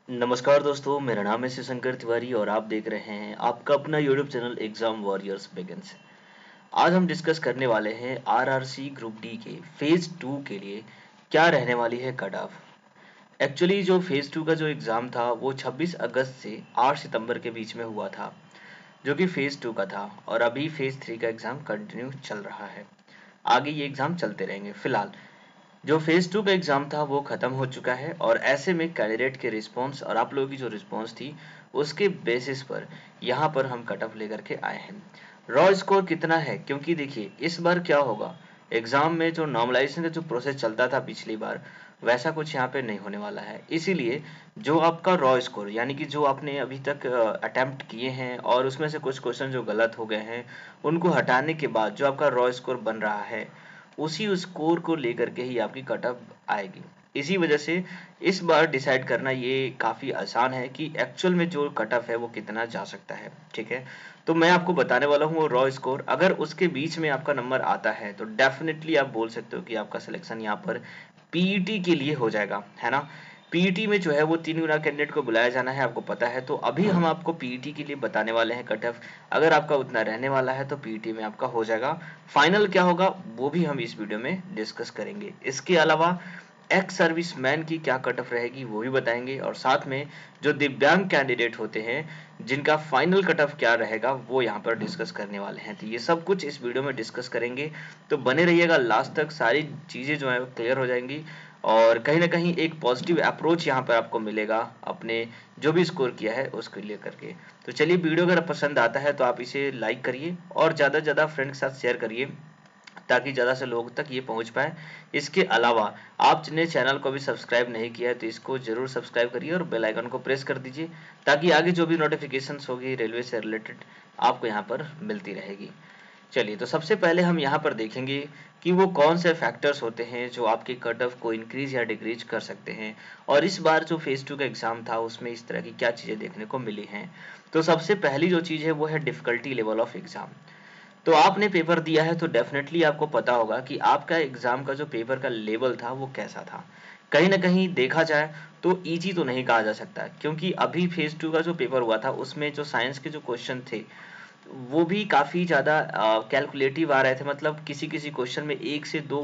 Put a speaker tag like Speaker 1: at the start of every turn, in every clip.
Speaker 1: नमस्कार दोस्तों, मेरा नाम है शिव शंकर तिवारी और आप देख रहे हैं आपका अपना YouTube channel exam warriors begins. आज हम डिस्कस करने वाले हैं आरआरसी ग्रुप डी के फेज 2 के लिए क्या रहने वाली है कट ऑफ। एक्चुअली जो फेज 2 का जो एग्ज़ाम था वो 26 अगस्त से 8 सितंबर के बीच में हुआ था, जो कि फेज 2 का था। और अभी फेज 3 का एग्ज़ाम कंटिन्यू चल रहा है। आगे ये एग्ज़ाम चलते रहेंगे। फिलहाल जो फेज 2 का एग्ज़ाम था वो ख़त्म हो चुका है और ऐसे में कैंडिडेट के रिस्पॉन्स और आप लोगों की जो रिस्पॉन्स थी उसके बेसिस पर यहाँ पर हम कट ऑफ लेकर के आए हैं। रॉ स्कोर कितना है, क्योंकि देखिए इस बार क्या होगा, एग्ज़ाम में जो नॉर्मलाइजेशन का जो प्रोसेस चलता था पिछली बार वैसा कुछ यहाँ पे नहीं होने वाला है। इसीलिए जो आपका रॉ स्कोर यानी कि जो आपने अभी तक अटेम्प्ट किए हैं और उसमें से कुछ क्वेश्चन जो गलत हो गए हैं उनको हटाने के बाद जो आपका रॉ स्कोर बन रहा है उसी स्कोर को लेकर के ही आपकी कट ऑफ आएगी। इसी वजह से इस बार डिसाइड करना ये काफ़ी आसान है कि एक्चुअल में जो कट ऑफ है वो कितना जा सकता है। ठीक है, तो मैं आपको बताने वाला हूँ वो रॉ स्कोर। अगर उसके बीच में आपका नंबर आता है तो डेफिनेटली आप बोल सकते हो कि आपका सिलेक्शन यहाँ पर पीईटी के लिए हो जाएगा, है ना। पीईटी में जो है वो 3 गुना कैंडिडेट को बुलाया जाना है, आपको पता है। तो अभी हम आपको पीईटी के लिए बताने वाले हैं कट ऑफ। अगर आपका उतना रहने वाला है तो पीईटी में आपका हो जाएगा। फाइनल क्या होगा वो भी हम इस वीडियो में डिस्कस करेंगे। इसके अलावा एक्स सर्विसमैन की क्या कट ऑफ रहेगी वो भी बताएंगे, और साथ में जो दिव्यांग कैंडिडेट होते हैं जिनका फाइनल कट ऑफ क्या रहेगा वो यहाँ पर डिस्कस करने वाले हैं। तो ये सब कुछ इस वीडियो में डिस्कस करेंगे, तो बने रहिएगा लास्ट तक। सारी चीज़ें जो है क्लियर हो जाएंगी और कहीं ना कहीं एक पॉजिटिव अप्रोच यहाँ पर आपको मिलेगा अपने जो भी स्कोर किया है उसको लेकर के। तो चलिए, वीडियो अगर पसंद आता है तो आप इसे लाइक करिए और ज़्यादा से ज़्यादा फ्रेंड के साथ शेयर करिए ताकि ज़्यादा से लोगों तक ये पहुंच पाए। इसके अलावा आपने चैनल को भी सब्सक्राइब नहीं किया है तो इसको ज़रूर सब्सक्राइब करिए और बेल आइकन को प्रेस कर दीजिए ताकि आगे जो भी नोटिफिकेशंस होगी रेलवे से रिलेटेड आपको यहाँ पर मिलती रहेगी। चलिए, तो सबसे पहले हम यहाँ पर देखेंगे कि वो कौन से फैक्टर्स होते हैं जो आपके कट ऑफ को इंक्रीज या डिक्रीज कर सकते हैं, और इस बार जो फेज 2 का एग्जाम था उसमें इस तरह की क्या चीज़ें देखने को मिली हैं। तो सबसे पहली जो चीज़ है वो है डिफ़िकल्टी लेवल ऑफ एग्ज़ाम। तो आपने पेपर दिया है तो डेफिनेटली आपको पता होगा कि आपका एग्जाम का जो पेपर का लेवल था वो कैसा था। कहीं ना कहीं देखा जाए तो इजी तो नहीं कहा जा सकता, क्योंकि अभी फेज 2 का जो पेपर हुआ था उसमें जो साइंस के जो क्वेश्चन थे वो भी काफ़ी ज़्यादा कैलकुलेटिव आ रहे थे। मतलब किसी किसी क्वेश्चन में 1 से 2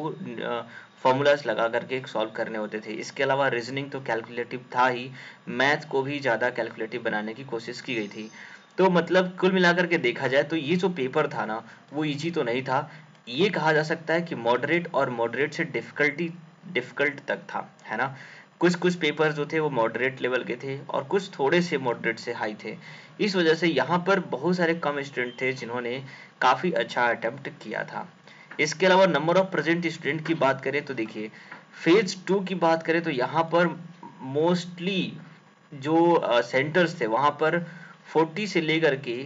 Speaker 1: फॉर्मूलाज लगा करके सॉल्व करने होते थे। इसके अलावा रीजनिंग तो कैलकुलेटिव था ही, मैथ को भी ज़्यादा कैलकुलेटिव बनाने की कोशिश की गई थी। तो मतलब कुल मिलाकर के देखा जाए तो ये जो पेपर था ना वो इजी तो नहीं था। ये कहा जा सकता है कि मॉडरेट और मॉडरेट से डिफिकल्ट तक था, है ना। कुछ कुछ पेपर जो थे वो मॉडरेट लेवल के थे और कुछ थोड़े से मॉडरेट से हाई थे। इस वजह से यहाँ पर बहुत सारे कम स्टूडेंट थे जिन्होंने काफ़ी अच्छा अटेम्प्ट किया था। इसके अलावा नंबर ऑफ प्रेजेंट स्टूडेंट की बात करें तो देखिए फेज 2 की बात करें तो यहाँ पर मोस्टली जो सेंटर्स थे वहाँ पर 40 से लेकर के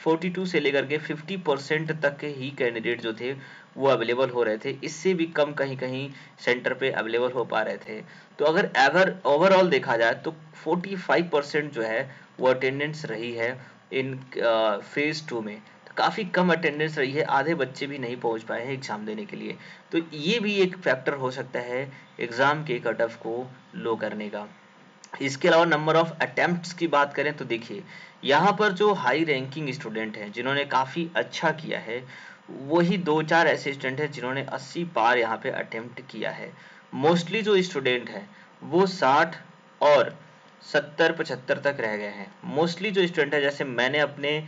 Speaker 1: 42 से लेकर के 50% तक के ही कैंडिडेट जो थे वो अवेलेबल हो रहे थे। इससे भी कम कहीं कहीं सेंटर पे अवेलेबल हो पा रहे थे। तो अगर एवर ओवरऑल देखा जाए तो 45% जो है वो अटेंडेंस रही है इन फेज 2 में। तो काफ़ी कम अटेंडेंस रही है, आधे बच्चे भी नहीं पहुंच पाए हैं एग्ज़ाम देने के लिए। तो ये भी एक फैक्टर हो सकता है एग्ज़ाम के कट ऑफ को लो करने का। इसके अलावा नंबर ऑफ अटेम्प्ट्स की बात करें तो देखिए यहाँ पर जो हाई रैंकिंग स्टूडेंट हैं जिन्होंने काफ़ी अच्छा किया है वही 2-4 ऐसे स्टूडेंट हैं जिन्होंने 80 पार यहाँ पे अटेम्प्ट किया है। मोस्टली जो स्टूडेंट हैं वो 60 और 70-75 तक रह गए हैं। मोस्टली जो स्टूडेंट है, जैसे मैंने अपने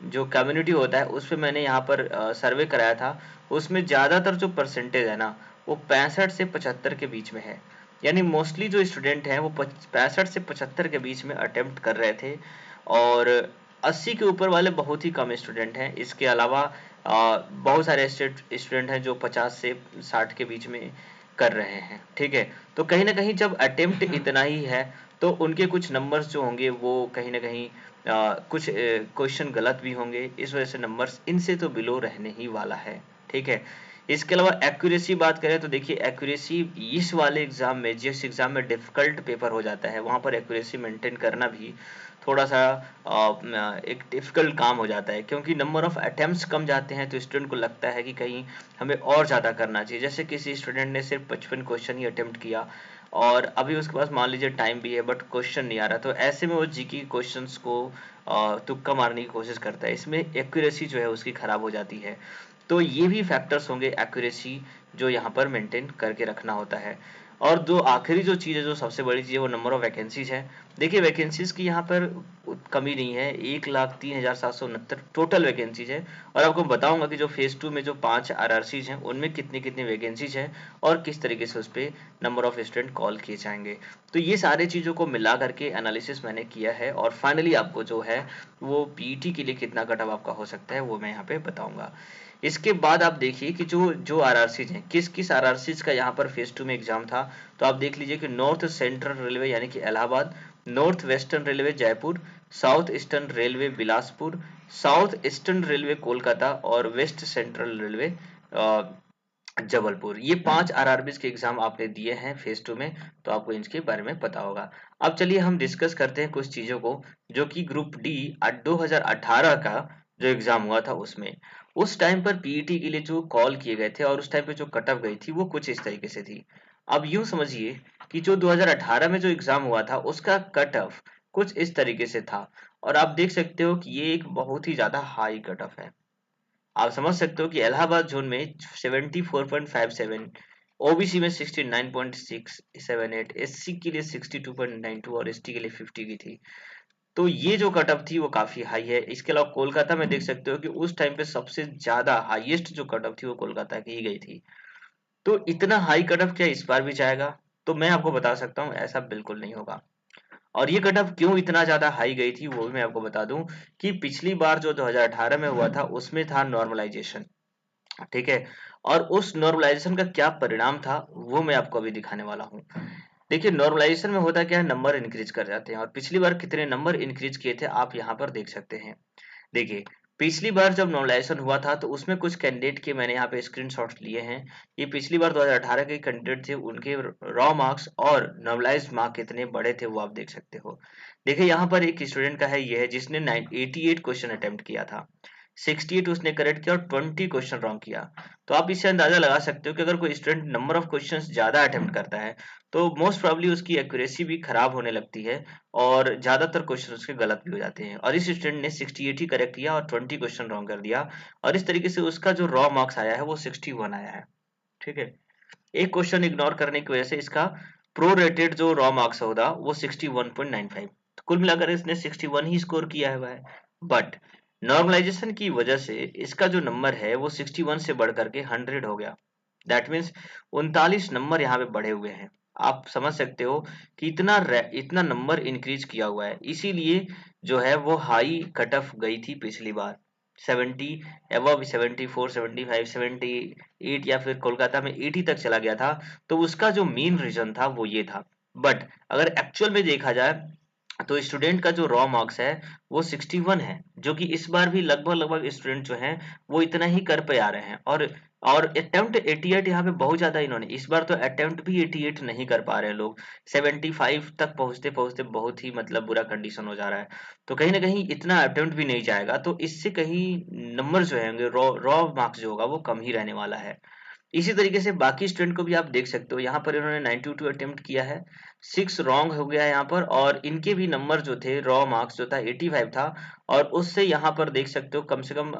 Speaker 1: जो कम्युनिटी होता है उस पर मैंने यहाँ पर सर्वे कराया था, उसमें ज़्यादातर जो परसेंटेज है ना वो 65 से 75 के बीच में है। यानी मोस्टली जो स्टूडेंट हैं वो 65 से 75 के बीच में अटेम्प्ट कर रहे थे और 80 के ऊपर वाले बहुत ही कम स्टूडेंट हैं। इसके अलावा बहुत सारे स्टूडेंट हैं जो 50 से 60 के बीच में कर रहे हैं। ठीक है, तो कहीं ना कहीं जब अटेम्प्ट इतना ही है तो उनके कुछ नंबर्स जो होंगे वो कहीं ना कहीं कुछ क्वेश्चन गलत भी होंगे, इस वजह से नंबर्स इनसे तो बिलो रहने ही वाला है। ठीक है, इसके अलावा एक्यूरेसी बात करें तो देखिए एक्यूरेसी इस वाले एग्जाम में, जिस एग्जाम में डिफिकल्ट पेपर हो जाता है वहां पर एक्यूरेसी मेंटेन करना भी थोड़ा सा एक डिफिकल्ट काम हो जाता है, क्योंकि नंबर ऑफ अटेम्प्ट्स कम जाते हैं तो स्टूडेंट को लगता है कि कहीं हमें और ज़्यादा करना चाहिए। जैसे किसी स्टूडेंट ने सिर्फ 55 क्वेश्चन ही अटेम्प्ट किया और अभी उसके पास मान लीजिए टाइम भी है बट क्वेश्चन नहीं आ रहा, तो ऐसे में वो जीके क्वेश्चंस को तुक्का मारने की कोशिश करता है, इसमें एक्यूरेसी जो है उसकी खराब हो जाती है। तो ये भी फैक्टर्स होंगे एक्यूरेसी जो यहाँ पर मेंटेन करके रखना होता है। और जो आखिरी जो चीज़ है, जो सबसे बड़ी चीज़ है, वो नंबर ऑफ वैकेंसीज है। देखिए वैकेंसीज की यहाँ पर कमी नहीं है, 1,03,769 टोटल वैकेंसीज है। और आपको बताऊंगा कि जो फेज 2 में जो 5 आरआरसीज हैं उनमें कितनी कितनी वैकेंसीज हैं और किस तरीके से उस पर नंबर ऑफ स्टूडेंट कॉल किए जाएंगे। तो ये सारी चीज़ों को मिला करके एनालिसिस मैंने किया है और फाइनली आपको जो है वो पीईटी के लिए कितना कट ऑफ आपका हो सकता है वो मैं यहाँ पे बताऊंगा। इसके बाद आप देखिए कि जो जो आरआरसीज हैं, किस किस आरआरसीज का यहाँ पर फेज 2 में एग्जाम था। तो आप देख लीजिए कि नॉर्थ सेंट्रल रेलवे यानी कि Allahabad, north western railway Jaipur, south eastern railway Bilaspur, south eastern railway Kolkata और वेस्ट सेंट्रल रेलवे जबलपुर। ये 5 आरआरबीज के एग्जाम आपने दिए हैं फेज 2 में, तो आपको इनके बारे में पता होगा। अब चलिए हम डिस्कस करते हैं कुछ चीजों को जो कि ग्रुप डी 2018 का जो एग्जाम हुआ था उसमें। उस टाइम पर पीईटी के लिए जो कॉल किए गए थे और उस टाइम पे जो कट ऑफ गई थी वो कुछ इस तरीके से थी। अब यूं समझिए कि जो 2018 में जो एग्जाम हुआ था उसका कट ऑफ कुछ इस तरीके से था। और आप देख सकते हो कि ये एक बहुत ही ज्यादा हाई कट ऑफ है। आप समझ सकते हो कि इलाहाबाद जोन में 74.57, ओबीसी में 69.678, एससी के लिए 62.92 और एसटी के लिए 50 की थी। तो ये जो कट ऑफ थी वो काफी हाई है। इसके अलावा कोलकाता में देख सकते हो कि उस टाइम पे सबसे ज्यादा हाईएस्ट जो कट ऑफ थी वो कोलकाता की ही गई थी। तो इतना हाई कट ऑफ क्या इस बार भी जाएगा? तो मैं आपको बता सकता हूँ ऐसा बिल्कुल नहीं होगा। और ये कट ऑफ क्यों इतना ज्यादा हाई गई थी वो भी मैं आपको बता दूं कि पिछली बार जो 2018 में हुआ था उसमें था नॉर्मलाइजेशन, ठीक है। और उस नॉर्मलाइजेशन का क्या परिणाम था वो मैं आपको अभी दिखाने वाला हूँ। देखिए नॉर्मलाइजेशन में होता क्या है, नंबर इंक्रीज कर जाते हैं और पिछली बार कितने नंबर इंक्रीज किए थे आप यहाँ पर देख सकते हैं। देखिए पिछली बार जब नॉर्मलाइजेशन हुआ था तो उसमें कुछ कैंडिडेट के मैंने यहाँ पे स्क्रीनशॉट्स लिए हैं। ये पिछली बार 2018 के कैंडिडेट थे, उनके रॉ मार्क्स और नॉर्मलाइज्ड मार्क कितने बड़े थे वो आप देख सकते हो। देखिए यहाँ पर एक स्टूडेंट का है, ये है जिसने 88 क्वेश्चन अटेम्प्ट किया था, 68 उसने करेक्ट किया और 20 क्वेश्चन रॉन्ग किया। तो आप इससे अंदाजा लगा सकते हो कि अगर कोई स्टूडेंट नंबर ऑफ क्वेश्चंस ज्यादा अटेम्प्ट करता है तो मोस्ट प्रोबेबली उसकी एक्यूरेसी भी खराब होने लगती है और ज्यादातर क्वेश्चन उसके गलत भी हो जाते हैं। और इस स्टूडेंट ने 68 ही करेक्ट किया और 20 क्वेश्चन रॉन्ग कर दिया और इस तरीके से उसका जो रॉ मार्क्स आया है वो 61 आया है, ठीक है। एक क्वेश्चन इग्नोर करने की वजह से इसका प्रो रेटेड जो रॉ मार्क्स होगा वो 61.95, तो कुल मिलाकर इसने 61 ही स्कोर किया हुआ है। बट नॉर्मलाइजेशन की वजह से इसका जो नंबर है वो 61 से बढ़ करके 100 हो गया। दैट मीन्स 39 नंबर यहाँ पे बढ़े हुए हैं। आप समझ सकते हो कि इतना नंबर इंक्रीज किया हुआ है, इसीलिए जो है वो हाई कट ऑफ गई थी पिछली बार 70 एबव 74 75 78 या फिर कोलकाता में 80 तक चला गया था। तो उसका जो मेन रीजन था वो ये था। बट अगर एक्चुअल में देखा जाए तो स्टूडेंट का जो रॉ मार्क्स है वो 61 है, जो कि इस बार भी लगभग लगभग स्टूडेंट जो हैं वो इतना ही कर पे आ रहे हैं। और अटेम्प्ट 88 यहाँ पे बहुत ज्यादा इन्होंने इस बार तो अटेम्प्ट भी 88 नहीं कर पा रहे हैं लोग, 75 तक पहुंचते पहुंचते बहुत ही मतलब बुरा कंडीशन हो जा रहा है। तो कहीं ना कहीं इतना अटेम्प्ट भी नहीं जाएगा, तो इससे कहीं नंबर जो है रॉ रॉ मार्क्स जो होगा वो कम ही रहने वाला है। इसी तरीके से बाकी स्टूडेंट को भी आप देख सकते हो, यहाँ पर इन्होंने 92 अटेम्प्ट किया है, 6 रॉन्ग हो गया है यहाँ पर और इनके भी नंबर जो थे रॉ मार्क्स जो था 85 था। और उससे यहाँ पर देख सकते हो कम से कम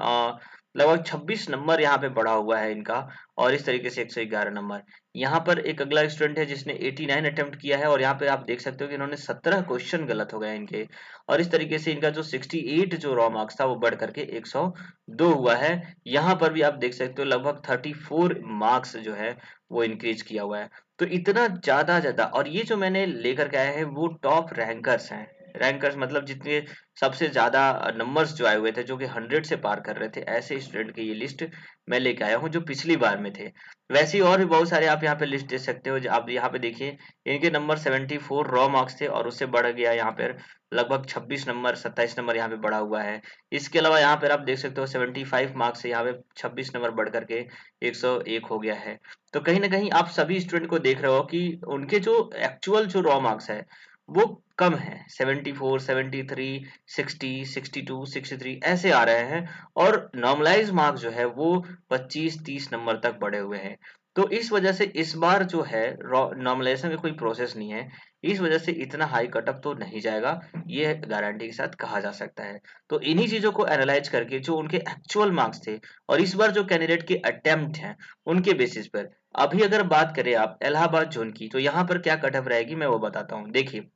Speaker 1: लगभग 26 नंबर यहाँ पे बढ़ा हुआ है इनका। और इस तरीके से 111 नंबर। यहाँ पर एक अगला स्टूडेंट है जिसने 89 अटेम्प्ट किया है और यहाँ पे आप देख सकते हो कि इन्होंने 17 क्वेश्चन गलत हो गए इनके। और इस तरीके से इनका जो 68 जो रॉ मार्क्स था वो बढ़ करके 102 हुआ है। यहाँ पर भी आप देख सकते हो लगभग 34 मार्क्स जो है वो इंक्रीज किया हुआ है। तो इतना ज्यादा और ये जो मैंने लेकर के आया है वो टॉप रैंकर्स हैं। रैंकर्स मतलब जितने सबसे ज्यादा नंबर्स जो आए हुए थे जो कि 100 से पार कर रहे थे, ऐसे स्टूडेंट की ये लिस्ट मैं लेके आया हूँ जो पिछली बार में थे। वैसे ही और भी बहुत सारे आप यहाँ पे लिस्ट दे सकते हो। आप यहाँ पे देखिए इनके नंबर 74 रॉ मार्क्स थे और उससे बढ़ गया यहाँ पे लगभग 26 नंबर 27 नंबर यहाँ पे बढ़ा हुआ है। इसके अलावा यहाँ पर आप देख सकते हो 75 मार्क्स से यहाँ पे 26 नंबर बढ़ करके 101 हो गया है। तो कहीं ना कहीं आप सभी स्टूडेंट को देख रहे हो कि उनके जो एक्चुअल जो रॉ मार्क्स है वो कम है, 74 73 60 62 63 ऐसे आ रहे हैं। और नॉर्मलाइज मार्क्स जो है वो 25 30 नंबर तक बढ़े हुए हैं। तो इस वजह से इस बार जो है नॉर्मलाइजेशन का कोई प्रोसेस नहीं है, इस वजह से इतना हाई कटअप तो नहीं जाएगा, ये गारंटी के साथ कहा जा सकता है। तो इन्हीं चीजों को एनालाइज करके जो उनके एक्चुअल मार्क्स थे और इस बार जो कैंडिडेट के अटेम्प्ट हैं उनके बेसिस पर अभी अगर बात करें आप इलाहाबाद जोन की, तो यहाँ पर क्या कटअप रहेगी मैं वो बताता हूँ। देखिए,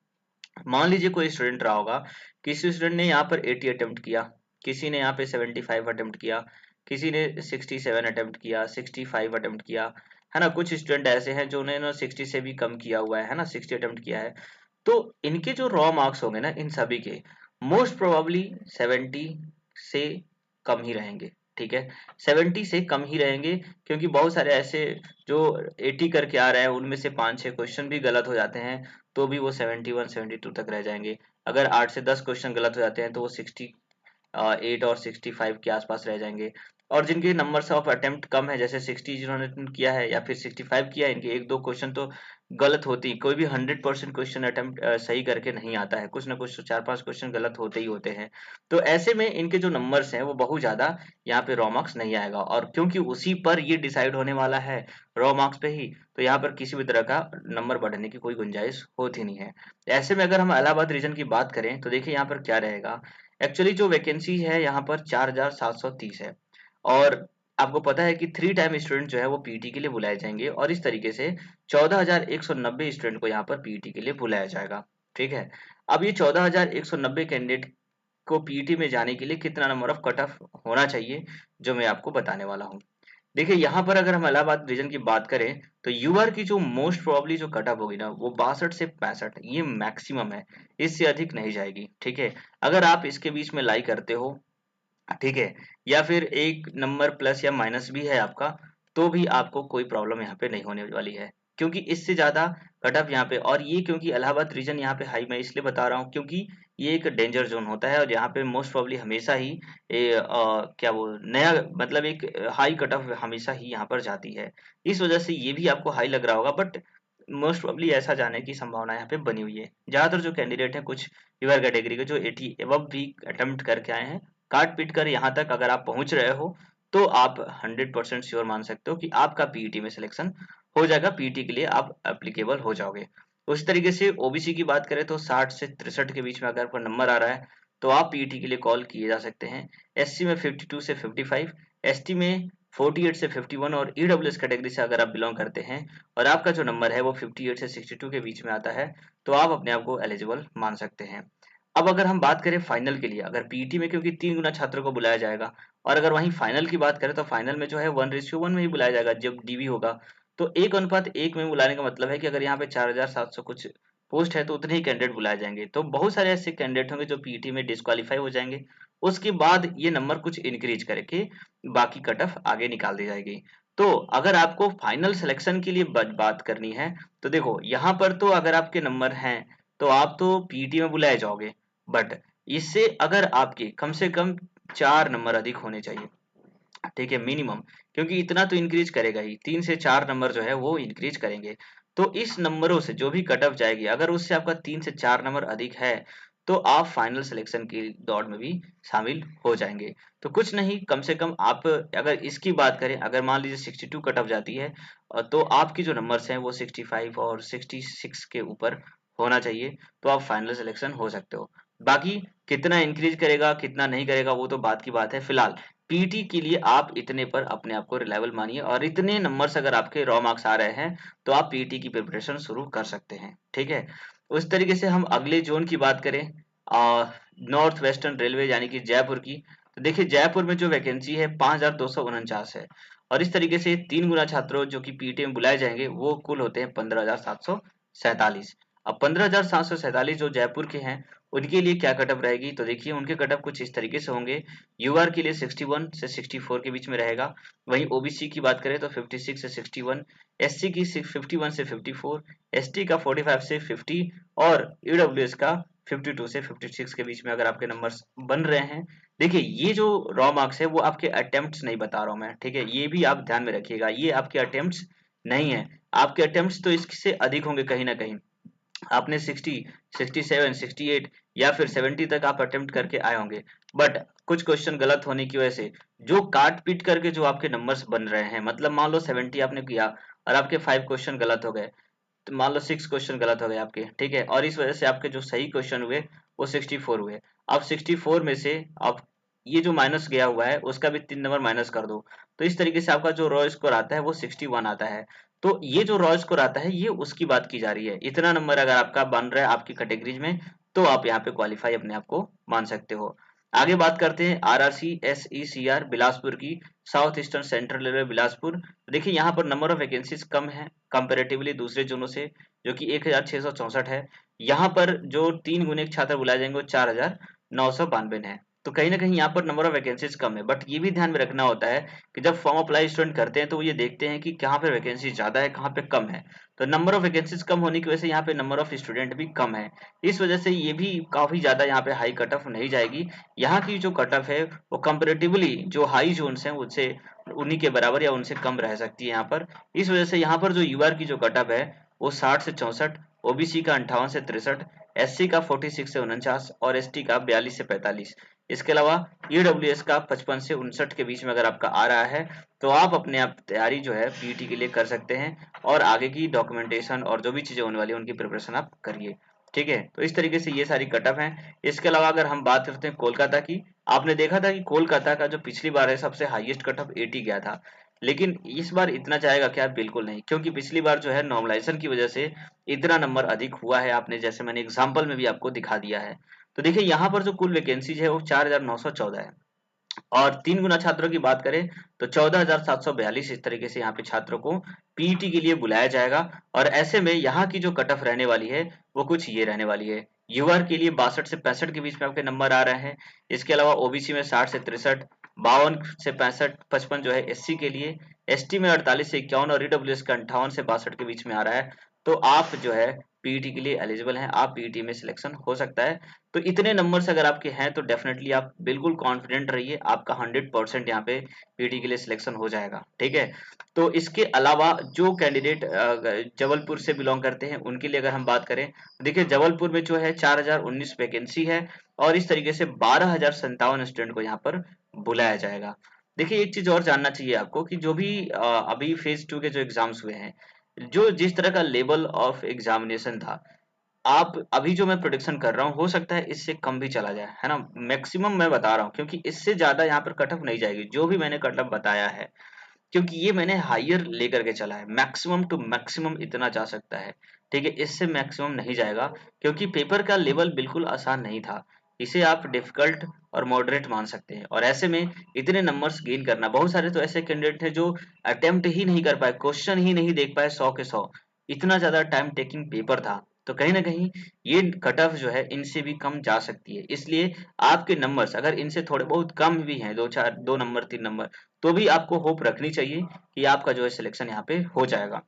Speaker 1: मान लीजिए कोई स्टूडेंट रहा होगा, किसी स्टूडेंट ने यहाँ पर 80 अटेम्प्ट किया, किसी ने यहाँ पे 75 अटेम्प्ट किया, किसी ने 67 अटेम्प्ट किया, 65 अटेम्प्ट किया, है ना। कुछ स्टूडेंट ऐसे हैं जो उन्होंने 60 से भी कम किया हुआ है ना, 60 अटेम्प्ट किया है। तो इनके जो रॉ मार्क्स होंगे ना इन सभी के, मोस्ट प्रोबेबली 70 से कम ही रहेंगे, ठीक है, 70 से कम ही रहेंगे, क्योंकि बहुत सारे ऐसे जो 80 करके आ रहे हैं उनमें से 5-6 क्वेश्चन भी गलत हो जाते हैं, तो भी वो 71 72 तक रह जाएंगे। अगर 8 से 10 क्वेश्चन गलत हो जाते हैं तो वो 8 और 65 के आसपास रह जाएंगे। और जिनके नंबर्स ऑफ अटेम्प्ट कम है, जैसे 60 जिन्होंने किया है या फिर 65 किया है, इनके एक दो क्वेश्चन तो गलत होते ही, कोई भी 100% क्वेश्चन अटेम्प्ट सही करके नहीं आता है, कुछ ना कुछ तो 4-5 क्वेश्चन गलत होते ही होते हैं। तो ऐसे में इनके जो नंबर्स हैं वो बहुत ज्यादा यहाँ पे रॉ मार्क्स नहीं आएगा, और क्योंकि उसी पर ये डिसाइड होने वाला है रॉ मार्क्स पे ही, तो यहाँ पर किसी भी तरह का नंबर बढ़ने की कोई गुंजाइश होती नहीं है। ऐसे में अगर हम इलाहाबाद रीजन की बात करें तो देखिए यहाँ पर क्या रहेगा। एक्चुअली जो वैकेंसी है यहाँ पर 4730 है, और आपको पता है कि 3 टाइम स्टूडेंट जो है वो पीटी के लिए बुलाए जाएंगे, और इस तरीके से 14,190 स्टूडेंट को यहाँ पर पीटी के लिए बुलाया जाएगा, ठीक है। अब ये 14,190 कैंडिडेट को पीटी में जाने के लिए कितना नंबर ऑफ कट ऑफ होना चाहिए, जो मैं आपको बताने वाला हूँ। देखिए, यहाँ पर अगर हम इलाहाबाद रीजन की बात करें तो यूआर की जो मोस्ट प्रोबेबली जो कट ऑफ होगी ना वो 62 से 65, ये मैक्सिमम है, इससे अधिक नहीं जाएगी, ठीक है। अगर आप इसके बीच में लाई करते हो, ठीक है, या फिर एक नंबर प्लस या माइनस भी है आपका, तो भी आपको कोई प्रॉब्लम यहाँ पे नहीं होने वाली है, क्योंकि इससे ज्यादा कट ऑफ यहाँ पे, और ये क्योंकि इलाहाबाद रीजन यहाँ पे हाई मैं इसलिए बता रहा हूँ क्योंकि ये एक डेंजर जोन होता है, और यहाँ पे मोस्ट प्रॉब्ली हमेशा ही क्या वो नया मतलब एक हाई कट ऑफ हमेशा ही यहाँ पर जाती है। इस वजह से ये भी आपको हाई लग रहा होगा, बट मोस्ट प्रोबेबली ऐसा जाने की संभावना यहाँ पे बनी हुई है। ज्यादातर जो कैंडिडेट है कुछ यूआर कैटेगरी के जो 80 एबव भी अटेम्प्ट करके आए हैं, काट पीट कर यहाँ तक अगर आप पहुंच रहे हो, तो आप 100% श्योर मान सकते हो कि आपका पीईटी में सिलेक्शन हो जाएगा, पीईटी के लिए आप एप्लीकेबल हो जाओगे। उस तरीके से ओबीसी की बात करें तो 60 से 63 के बीच में अगर आपका नंबर आ रहा है तो आप पीईटी के लिए कॉल किए जा सकते हैं। एससी में 52 से 55, एसटी में 48 से 51, और ईडब्ल्यूएस कैटेगरी से अगर आप बिलोंग करते हैं और आपका जो नंबर है वो 58 से 62 के बीच में आता है, तो आप अपने आप को एलिजिबल मान सकते हैं। अब अगर हम बात करें फाइनल के लिए, अगर पीईटी में क्योंकि 3 गुना छात्रों को बुलाया जाएगा, और अगर वहीं फाइनल की बात करें तो फाइनल में जो है 1:1 में ही बुलाया जाएगा जब डीवी होगा, तो 1:1 में बुलाने का मतलब है कि अगर यहाँ पे 4700 कुछ पोस्ट है तो उतने ही कैंडिडेट बुलाए जाएंगे, तो बहुत सारे ऐसे कैंडिडेट होंगे जो पीईटी में डिस्क्वालीफाई हो जाएंगे। उसके बाद ये नंबर कुछ इंक्रीज करके बाकी कट ऑफ आगे निकाल दी जाएगी। तो अगर आपको फाइनल सिलेक्शन के लिए बात करनी है, तो देखो यहाँ पर तो अगर आपके नंबर हैं तो आप तो पीईटी में बुलाए जाओगे, बट इससे अगर आपके कम से कम 4 नंबर अधिक होने चाहिए, ठीक है, मिनिमम, क्योंकि इतना तो इंक्रीज करेगा ही, 3 से 4 नंबर जो है वो इंक्रीज करेंगे। तो इस नंबरों से जो भी कट ऑफ जाएगी, अगर उससे आपका 3 से 4 नंबर अधिक है तो आप फाइनल सिलेक्शन की दौड़ में भी शामिल हो जाएंगे। तो कुछ नहीं, कम से कम आप अगर इसकी बात करें, अगर मान लीजिए 62 कट ऑफ जाती है, तो आपकी जो नंबर्स हैं वो 65 और 66 के ऊपर होना चाहिए, तो आप फाइनल सिलेक्शन हो सकते हो। बाकी कितना इंक्रीज करेगा कितना नहीं करेगा वो तो बात की बात है, फिलहाल पीटी के लिए आप इतने पर अपने आप को रिलायबल मानिए, और इतने नंबर्स अगर आपके रॉ मार्क्स आ रहे हैं तो आप पीटी की प्रिपरेशन शुरू कर सकते हैं, ठीक है। उस तरीके से हम अगले जोन की बात करें, नॉर्थ वेस्टर्न रेलवे यानी कि जयपुर की, तो देखिए जयपुर में जो वैकेंसी है 5249 है, और इस तरीके से 3 गुना छात्रों जो कि पीटी में बुलाए जाएंगे वो कुल होते हैं 15,747। अब 15,747 जो जयपुर के हैं उनके लिए क्या कटअप रहेगी, तो देखिए उनके कटअप कुछ इस तरीके से होंगे। यूआर के लिए 61 से 64 के बीच में रहेगा, वहीं ओबीसी की बात करें तो 56 से 61, एससी की 51 से 54, एसटी का 45 से 50, और ईडब्ल्यूएस का 52 से 56 के बीच में अगर आपके नंबर्स बन रहे हैं। देखिए ये जो रॉ मार्क्स है वो आपके अटेम्प्ट्स नहीं बता रहा हूं मैं, ठीक है, ये भी आप ध्यान में रखिएगा, ये आपके अटेम्प्ट्स नहीं है। आपके अटेम्प्ट्स तो इससे अधिक होंगे कहीं ना कहीं, आपने 60, 67, 68 या फिर 70 तक आप अटेम्प्ट करके आए होंगे, बट कुछ क्वेश्चन गलत होने की वजह से जो काट पीट करके जो आपके नंबर्स बन रहे हैं, मतलब मान लो 70 आपने किया और आपके 5 क्वेश्चन गलत हो गए, तो मान लो 6 क्वेश्चन गलत हो गए आपके, ठीक है, और इस वजह से आपके जो सही क्वेश्चन हुए वो 64 हुए। अब 64 में से आप ये जो माइनस गया हुआ है उसका भी 3 नंबर माइनस कर दो, तो इस तरीके से आपका जो रॉ स्कोर आता है वो 61 आता है। तो ये जो रॉ स्कोर आता है ये उसकी बात की जा रही है, इतना नंबर अगर आपका बन रहा है आपकी कैटेगरीज में तो आप यहाँ पे क्वालिफाई अपने आप को मान सकते हो। आगे बात करते हैं आरआरसी एसईसीआर बिलासपुर की, south eastern central railway Bilaspur. देखिए यहाँ पर नंबर ऑफ वैकेंसीज कम है कंपेरेटिवली दूसरे जोनों से, जो कि 1664 है। यहाँ पर जो 3 गुने छात्र बुलाए जाएंगे वो 4992 है। तो कहीं ना कहीं यहाँ पर नंबर ऑफ वैकेंसीज कम है, बट ये भी ध्यान में रखना होता है कि जब फॉर्म अप्लाई स्टूडेंट करते हैं तो वो ये देखते हैं कि कहाँ पे वैकेंसी ज्यादा है कहाँ पे कम है। तो नंबर ऑफ वैकेंसीज कम होने की वजह से यहाँ पे नंबर ऑफ स्टूडेंट भी कम है, इस वजह से ये भी काफी ज्यादा यहाँ पे हाई कट ऑफ नहीं जाएगी। यहाँ की जो कट ऑफ है वो कंपेरेटिवली जो हाई जोन्स हैं उससे उन्हीं के बराबर या उनसे कम रह सकती है यहाँ पर। इस वजह से यहाँ पर जो यूआर की जो कट ऑफ है वो 60 से 64, ओबीसी का 58 से 63, एससी का 46 से 49 और एसटी का 42 से 45। इसके अलावा ईडब्ल्यूएस का 55 से 59 के बीच में अगर आपका आ रहा है तो आप अपने आप तैयारी जो है पीटी के लिए कर सकते हैं, और आगे की डॉक्यूमेंटेशन और जो भी चीजें होने वाली है उनकी प्रिपरेशन आप करिए। ठीक है, तो इस तरीके से ये सारी कट ऑफ हैं। इसके अलावा अगर हम बात करते हैं कोलकाता की, आपने देखा था कि कोलकाता का जो पिछली बार है सबसे हाईएस्ट कट ऑफ 80 गया था, लेकिन इस बार इतना जाएगा क्या? बिल्कुल नहीं, क्योंकि पिछली बार जो है नॉर्मलाइजेशन की वजह से इतना नंबर अधिक हुआ है, आपने जैसे मैंने एग्जांपल में भी आपको दिखा दिया है। तो देखिए यहाँ पर जो कुल वैकेंसीज है वो 4914 है, और 3 गुना छात्रों की बात करें तो 14,742 इस तरीके से यहाँ पे छात्रों को पीईटी के लिए बुलाया जाएगा। और ऐसे में यहाँ की जो कट ऑफ रहने वाली है वो कुछ ये रहने वाली है, यूआर के लिए 62 से 65 के बीच में आपके नंबर आ रहे हैं। इसके अलावा ओबीसी में 60 से 63, 52 से 65 55 जो है एससी के लिए, एसटी में 48 से 51 और ईडब्ल्यूएस का 58 से 62 के बीच में आ रहा है। तो आप जो है पीईटी के लिए एलिजिबल हैं, आप पीईटी में सिलेक्शन हो सकता है। तो इतने नंबर्स अगर आपके हैं तो डेफिनेटली आप बिल्कुल कॉन्फिडेंट रहिए, आपका 100% यहाँ पे पीटी के लिए सिलेक्शन हो जाएगा। ठीक है, तो इसके अलावा जो कैंडिडेट जबलपुर से बिलोंग करते हैं उनके लिए अगर हम बात करें, देखिए जबलपुर में जो है 4019 वैकेंसी है, और इस तरीके से 12,057 स्टूडेंट को यहाँ पर बुलाया जाएगा। देखिए एक चीज और जानना चाहिए आपको कि जो भी अभी फेज 2 के जो एग्जाम्स हुए हैं, जो जिस तरह का लेवल ऑफ एग्जामिनेशन था, आप अभी जो मैं प्रोडिक्शन कर रहा हूँ हो सकता है इससे कम भी चला जाए, है ना, मैक्सिमम मैं बता रहा हूँ, क्योंकि इससे ज्यादा यहाँ पर कट ऑफ नहीं जाएगी जो भी मैंने कट ऑफ बताया है, क्योंकि ये मैंने हायर लेकर के चला है, मैक्सिमम टू मैक्सिमम इतना जा सकता है। ठीक है, इससे मैक्सिमम नहीं जाएगा, क्योंकि पेपर का लेवल बिल्कुल आसान नहीं था, इसे आप डिफिकल्ट और मॉडरेट मान सकते हैं। और ऐसे में इतने नंबर्स गेन करना, बहुत सारे तो ऐसे कैंडिडेट हैं जो अटेम्प्ट ही नहीं कर पाए, क्वेश्चन ही नहीं देख पाए 100 के 100, इतना ज्यादा टाइम टेकिंग पेपर था। तो कहीं ना कहीं ये कट ऑफ जो है इनसे भी कम जा सकती है, इसलिए आपके नंबर्स अगर इनसे थोड़े बहुत कम भी हैं, 2 नंबर 3 नंबर, तो भी आपको होप रखनी चाहिए कि आपका जो है सिलेक्शन यहाँ पे हो जाएगा।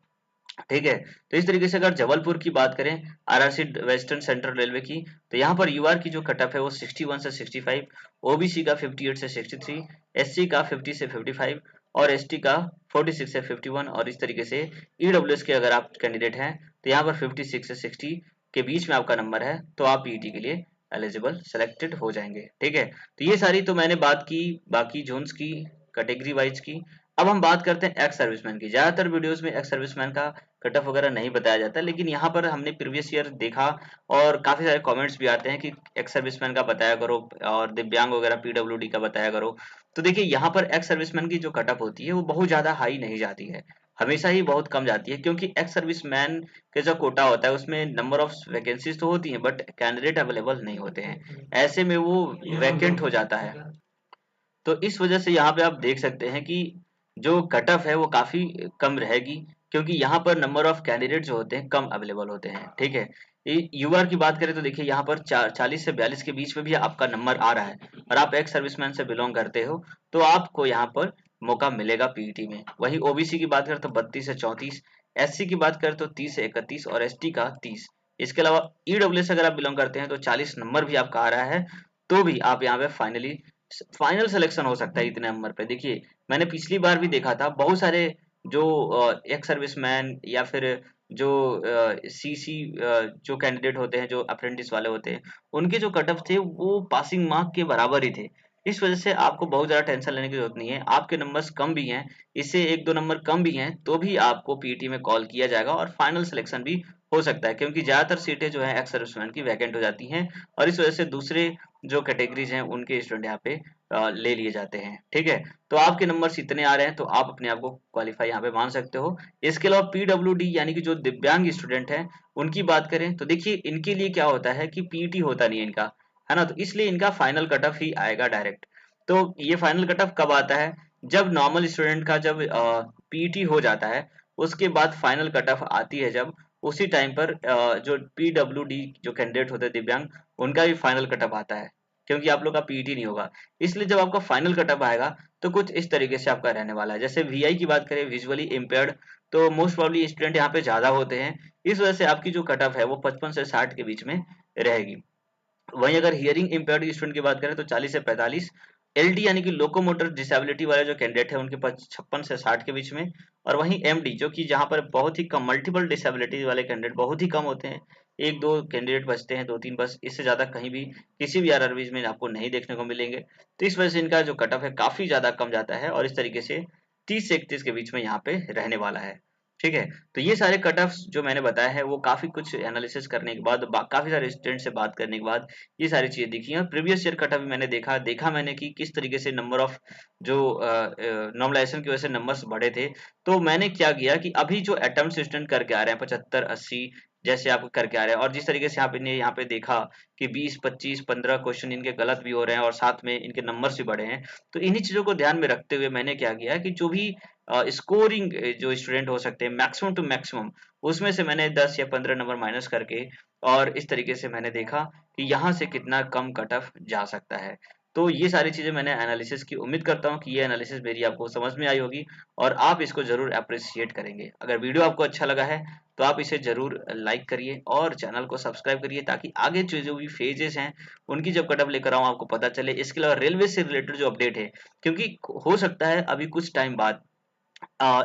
Speaker 1: ठीक है, तो इस तरीके से अगर जबलपुर की बात करें, आरआरसी वेस्टर्न सेंट्रल रेलवे की, तो यहाँ पर यूआर की जो कट ऑफ है वो 61 से 65, ओबीसी का 58 से 63, एससी का 50 से 55 और एसटी का 46 से 51, और इस तरीके से ईडब्ल्यूएस के अगर आप कैंडिडेट हैं तो यहाँ पर 56 से 60 के बीच में आपका नंबर है, तो आप पीईटी के लिए एलिजिबल सेलेक्टेड हो जाएंगे। ठीक है, तो ये सारी तो मैंने बात की बाकी जोन्स की, कैटेगरी वाइज की। अब हम बात करते हैं एक्स सर्विसमैन की। ज्यादातर वीडियोस में एक्स सर्विसमैन का कट ऑफ वगैरह नहीं बताया जाता, लेकिन यहाँ पर हमने प्रीवियस ईयर देखा और काफी सारे कमेंट्स भी आते हैं कि एक्स सर्विसमैन का बताया करो और दिव्यांग वगैरह पीडब्ल्यूडी का बताया करो। तो देखिए यहाँ पर एक्स सर्विसमैन की जो कट ऑफ होती है वो बहुत ज्यादा हाई नहीं जाती है, हमेशा ही बहुत कम जाती है, क्योंकि एक्स सर्विसमैन के जो कोटा होता है उसमें नंबर ऑफ वैकेंसीज तो होती हैं बट कैंडिडेट अवेलेबल नहीं होते हैं, ऐसे में वो वैकेंट हो जाता है। तो इस वजह से यहाँ पे आप देख सकते हैं कि जो कट ऑफ है वो काफी कम रहेगी, क्योंकि यहाँ पर नंबर ऑफ कैंडिडेट जो होते हैं कम अवेलेबल होते हैं। ठीक है, यूआर की बात करें तो देखिए यहाँ पर 40 से 42 के बीच में भी आपका नंबर आ रहा है, और आप एक्स सर्विसमैन से बिलोंग करते हो तो आपको यहाँ पर मौका मिलेगा पीईटी में। वही ओबीसी की बात करें तो 32 से 34, एससी की बात करें तो 30 से 31 और एसटी का 30। इसके अलावा ईडब्ल्यू अगर आप बिलोंग करते हैं तो 40 नंबर भी आपका आ रहा है, तो भी आप यहाँ पे फाइनल सिलेक्शन हो सकता है इतने नंबर पे। देखिए मैंने पिछली बार भी देखा था बहुत सारे जो एक्स सर्विसमैन या फिर जो सीसी जो कैंडिडेट होते हैं जो अप्रेंटिस वाले होते हैं, उनके जो कट ऑफ थे वो पासिंग मार्क के बराबर ही थे, इस वजह से आपको बहुत ज़्यादा टेंशन लेने की जरूरत नहीं है। आपके नंबर्स कम भी हैं, इससे 1-2 नंबर कम भी हैं, तो भी आपको पीईटी में कॉल किया जाएगा और फाइनल सिलेक्शन भी हो सकता है, क्योंकि ज़्यादातर सीटें जो है एक्स सर्विसमैन की वैकेंट हो जाती हैं और इस वजह से दूसरे जो कैटेगरीज हैं उनके स्टूडेंट यहाँ पे ले लिए जाते हैं। ठीक है, तो आपके नंबर्स इतने आ रहे हैं तो आप अपने आप को क्वालिफाई यहाँ पे मान सकते हो। इसके अलावा पीडब्ल्यूडी यानी कि जो दिव्यांग स्टूडेंट हैं उनकी बात करें तो देखिए इनके लिए क्या होता है कि पीईटी होता नहीं है इनका, है ना, तो इसलिए इनका फाइनल कट ऑफ ही आएगा डायरेक्ट। तो ये फाइनल कट ऑफ कब आता है, जब नॉर्मल स्टूडेंट का जब पीईटी हो जाता है उसके बाद फाइनल कट ऑफ आती है, जब उसी टाइम पर जो पीडब्ल्यूडी जो कैंडिडेट होते हैं दिव्यांग, उनका भी फाइनल कट ऑफ आता है, क्योंकि आप लोग का पीईटी नहीं होगा। इसलिए जब आपका फाइनल कट ऑफ आएगा तो कुछ इस तरीके से आपका रहने वाला है। जैसे वीआई की बात करें, विजुअली इम्पेयर्ड, तो मोस्ट प्रॉब्ली स्टूडेंट यहाँ पे ज्यादा होते हैं, इस वजह से आपकी जो कट ऑफ है वो 55 से 60 के बीच में रहेगी। वहीं अगर हियरिंग इम्पेयर्ड स्टूडेंट की बात करें तो 40 से 45, एलडी यानी कि लोकोमोटर डिसेबिलिटी वाले जो कैंडिडेट है उनके पास 56 से 60 के बीच में, और वहीं एमडी जो कि जहां पर बहुत ही कम मल्टीपल डिसेबिलिटी वाले कैंडिडेट बहुत ही कम होते हैं, एक दो कैंडिडेट बचते हैं, दो तीन बस, इससे ज्यादा कहीं भी किसी भी आरआरबीज में आपको नहीं देखने को मिलेंगे। तो इस वजह से इनका जो कट ऑफ है काफी ज्यादा कम जाता है और इस तरीके से 30 से 31 के बीच में यहाँ पे रहने वाला है। ठीक है, तो ये सारे कट ऑफ्स जो मैंने बताया है वो काफी कुछ एनालिसिस करने के बाद, काफी सारे स्टूडेंट से बात करने के बाद ये सारी चीजें दिखी हैं। और प्रीवियस ईयर कट ऑफ भी मैंने देखा मैंने कि किस तरीके से नंबर ऑफ जो नॉर्मलाइजेशन की वजह से नंबर्स बढ़े थे। तो मैंने क्या किया कि अभी जो अटेम्प्ट स्टूडेंट करके आ रहे हैं 75-80 जैसे आप करके आ रहे हैं, और जिस तरीके से यहाँ पे देखा कि 20-25-15 क्वेश्चन इनके गलत भी हो रहे हैं और साथ में इनके नंबर्स भी बढ़े हैं, तो इन्हीं चीजों को ध्यान में रखते हुए मैंने क्या किया कि जो भी स्कोरिंग जो स्टूडेंट हो सकते हैं मैक्सिमम टू मैक्सिमम, उसमें से मैंने 10 या 15 नंबर माइनस करके और इस तरीके से मैंने देखा कि यहाँ से कितना कम कट ऑफ जा सकता है। तो ये सारी चीजें मैंने एनालिसिस की, उम्मीद करता हूँ कि ये एनालिसिस मेरी आपको समझ में आई होगी और आप इसको जरूर अप्रिशिएट करेंगे। अगर वीडियो आपको अच्छा लगा है तो आप इसे जरूर लाइक करिए और चैनल को सब्सक्राइब करिए, ताकि आगे जो भी फेजेस हैं उनकी जब कट ऑफ लेकर आऊँ आपको पता चले। इसके अलावा रेलवे से रिलेटेड जो अपडेट है, क्योंकि हो सकता है अभी कुछ टाइम बाद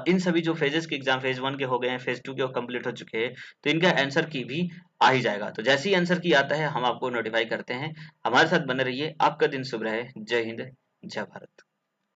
Speaker 1: इन सभी जो फेजेस के एग्जाम फेज 1 के हो गए हैं, फेज 2 के कंप्लीट हो चुके हैं, तो इनका आंसर की भी आ ही जाएगा। तो जैसे ही आंसर की आता है हम आपको नोटिफाई करते हैं। हमारे साथ बने रहिए, आपका दिन शुभ रहे। जय हिंद, जय भारत।